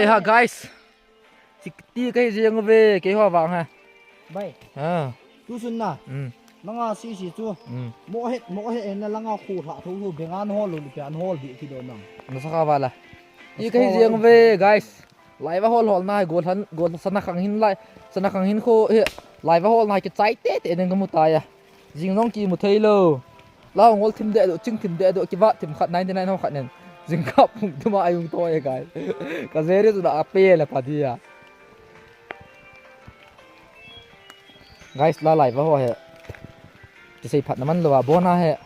ha guys. Ti cái riêng về cái hoa vàng ha. Bay. Tu sun na. Langa si chu. Mo het en na langa khu tha thu bengan hol lu pe an hol bi ki do nang. Nó sao vào ti cái riêng về guys. Lại vào hol này gol sana khang hin lại sana khang hin khô lại vào hol này cái trái tết để nên có một tài à. Riêng nông kỳ một thấy lô. Lao ngol thim đệ độ chưng thim đệ độ cái vắt thim khát này thế này không khát nên. Riêng cặp tụi mà ayung tôi guys. Cái gì đấy là ape là phải đi à. Guys la lại vào hoa hệ thì xây phật nó là bona hệ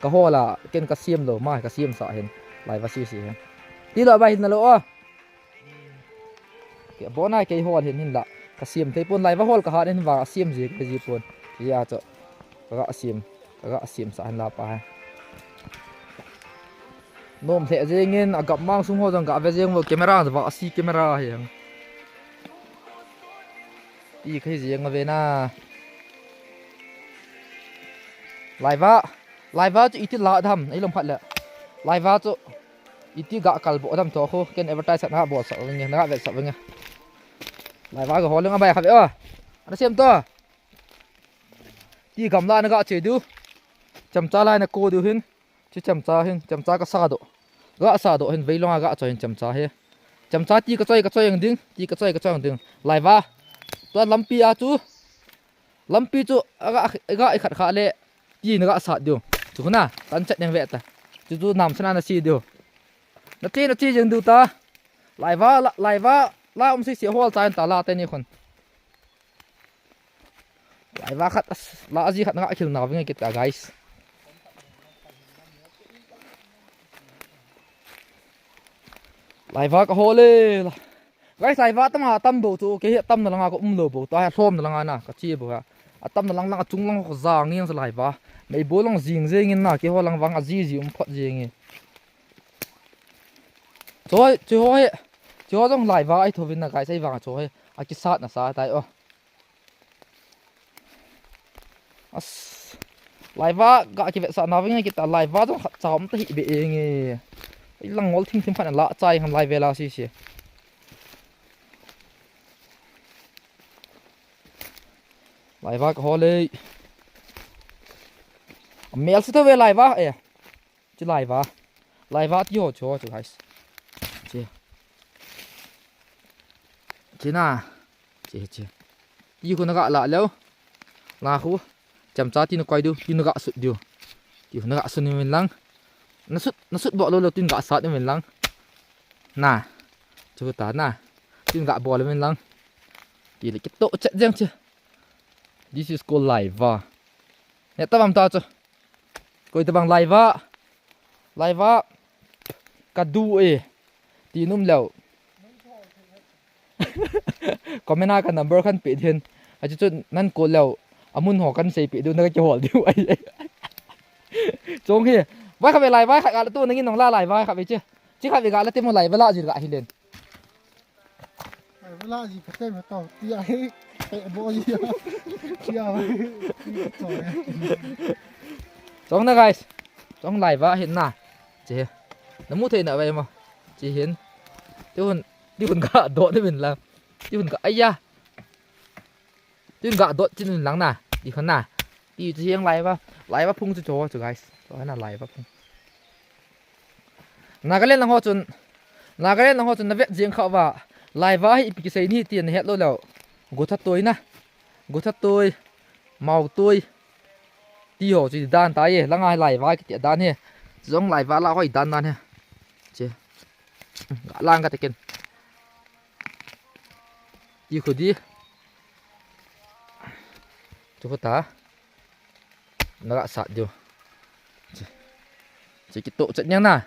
cái hoa là cái xiêm rồi mai cái xiêm sợ hiện lại vào xí xí tí loại bài là lỗ cái bona cái hoa hiện là cái xiêm thấy pun lại vào hoa cái hạt hiện vào xiêm gì cái gì pun gì à chỗ cái xiêm sợ hiện là pa nôm thế gì nghe à gặp mang xuống hoa rằng gặp về riêng vào camera rồi vào xí camera hiện đi cái gì mà về na lại va cho ít lạ thầm ấy lòng phật lệ lại va cho ít gạ cào bộ thầm to khô cái advertise na bộ sợ nghe na về sợ nghe lại va cái hồ lưng bài khắp vậy nó xem to đi cầm lại nó gạ chế du chấm cha lại nó cô du hin chứ chấm cha cái sa độ gạ sa độ hin vây long gạ cho hin chấm cha ti cái chơi yang ding ti cái chơi yang ding lại vaตัวลำปีอาจูก็ไอขัดขาเละยีนก็สาดอยู่จุกน่ะตันจัดยังเวทแต่จู่ๆนำชนะนาซีเดียวนาทียังดูตาไหลว่าล่าเสียหัวใจตาลาเต้นนี่คนไหลว่าขัดลาจีขัดนักขิลนาวิ่งกิตา guys ไหลว่าก็โหเลยcái sai vắt tâm bộ tu cái hiện tâm là ngang cũng lừa bộ tu hay xôm là ngang na cái chi bộ à tâm là ngang chung ngang giang nghiêng lại va mấy bố ngang giềng dê nghiêng na cái hoa ngang vàng à gì phật gì nghe rồi trong lại va ai thôi viên là cái sai vàng rồi à cái sát là sát tại lại va gạ cái vệ sát nào với ngay cái ta lại va trong chóm ta hị bị nghe cái lăng ngol thinh phải là lạ trai hàng lại về là gì lại va cái hồ lê mèo sẽ về lại va chứ lại va tí hồ cho chú guys chứ na chứ tí con nó gạ lại lâu là khu chậm cha tí nó quay đi tí nó gạ sụt đi tí nó gạ sụt đi mình lăng nó sụt bỏ lâu tí nó gạ sát đi mình lăng nà chú ta nà tí nó gạ bỏ lên mình lăng tí là cái tổ chạy riêng chưa. This is called laiva. Nè ta bám ta cho. Coi ta bằng laiva. Kadu Ti num leo. Comment na ka number kan pe thian. A chu nan ko leo. Amun ho kan sei pe du na ka hol diu ai. Chong hi. Vai kha ve laiva kha ga la tu nangin nong la laiva kha ve che. Chi kha ve ga la te mo laiva la ji ga hi len. Laiva ji ka te ma to ti ai. Bộ gì giống này guys giống lại vợ hiện nà chị nó muốn thế nào vậy mà chị hiện đi quần gạ đốt để mình làm đi quần gạ ấy da đi quần gạ đốt trên mình lắng nà đi khán nà đi chị hiện lại va phun cho guys đó là lại va phun nà cái lên là họ chuẩn nó vẽ riêng khảo vào lại va thì cái xây ni tiền hết luôn rồi gỗ thắt tôi màu tôi đi hồ chỉ đan tay là ngay lại vai cái tiệt đan he giống lại vá la hỏi đan he chứ lang cái tiền đi khử đi cho ta nó gạ sạt điều chỉ cái tổ trận nhang nà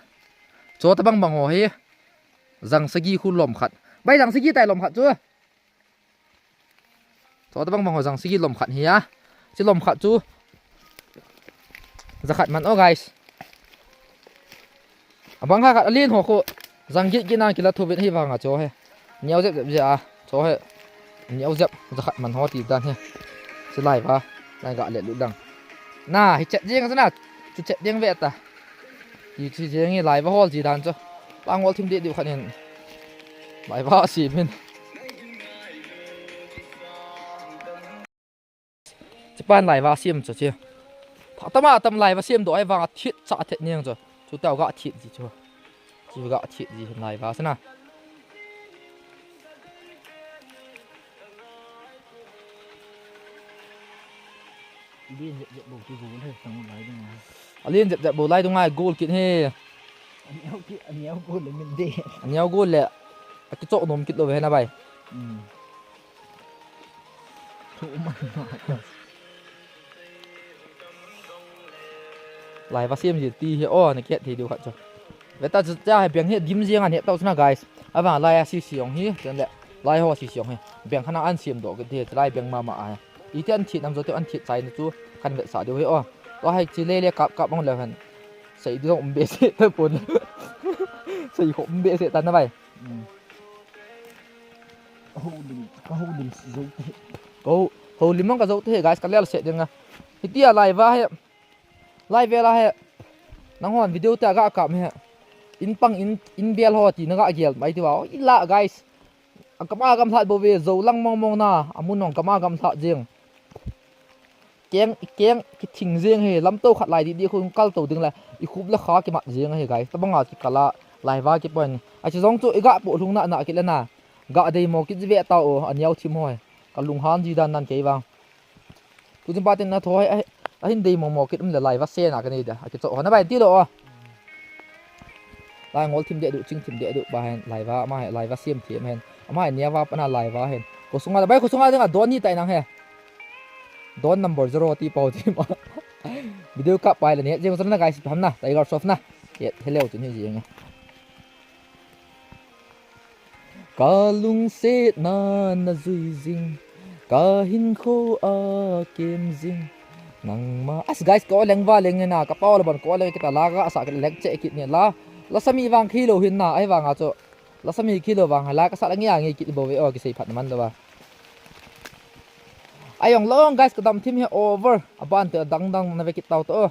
cho ta bằng hồ he rằng sagi khu lồng khát bay rằng sagi tại lồng khát chưa cho ta bằng hỏi rằng sagi lồng khát hi á chứ lồng khát chú ra khát man guys bằng khát liên hồ khô rằng cái nào kia là thu viện hi vàng à cho he nhiều dẹp gì à cho he nhiều dẹp ra khát man ho thì đan he sẽ lại va lại gọi lại lũ đằng nà thì chạy riêng thế nào chú chạy riêng về ta thì riêng lại va ho gì đan cho bằng ngol thêm điện điều khát hiện lại vào xì mình chỉ ban lại vào xiêm cho chưa tâm lại vào xiêm đội vào thiệt sợ thiệt nhiều rồi chú tao gõ thiệt gì chưa chỉ gõ thiệt gì lại vào xem nào liên dẹp bầu cái vốn thôi xong rồi đúng không liên dẹp bầu lại đúng ngay goal kiện he anh éo vốn để mình đi nhau goal lẹ cái chỗ nôm kiện rồi hay là bài thủ mà lại vào xiêm gì ti here oh này kiện thì điều khẩn cho vậy ta ra hay biển hiện dim riêng anh hiện tao xem nào guys à và lại xì xì ông hi thế này lại hoa xì xì ông hi biển khả năng ăn xiêm độ cái thì lại biển mà à ý thì ăn thịt nằm rồi tôi ăn thịt trái nữa chú khăn vệ xả điều hay oh có hay chỉ lê cặp cặp bằng lời hẳn xây dựng bể sẽ tôi buồn xây dựng bể sẽ tan nó vậy hầu limang ka dấu thế guys cái lẽ là sẽ được nga thì tia lại va hệ lại về là hệ nang hòn video ta ga cặp hệ in pang in bel ho ti na ga gel mai ti wa in la guys ang kama gam tha bo ve zo lang mong mong na amun nong kama gam tha jing keng ki thing jing he lam to khat lai di khung kal to ding la i khup la kha ki ma jing he guys tabanga ki kala lai va ki pon a chi jong chu i ga po lung na ki la na ga dei mo ki ve ta o an yaw thim hoi kalung han ji dan nan ke wang tu jim patin na thoi a hin dei mo ki um la lai va se na ka ni da a ki cho na bai ti lo lai ngol thim de du ching thim de du ba hen lai va ma lai va siam thiam hen ama nia va pana lai va hen ko sunga bai ko sunga ding a don ni tai nang he don number 0 ti pau ti ma video ka pai la ne jeng sana guys pham na tiger soft na hello chu ni jeng kalung se na zui jing ka hin kho a kem jing nang ma as guys ko lengwa leng na ka paw la ban ko le kita la ga sa ka lek che kit ne la sami wang kilo hin na ai wang a cho la sami kilo wang hala ka sa la ngia ngi kit bo we o ki sei phat man lo ba ayong long guys kadam team he over aban te dang na ve kit tau to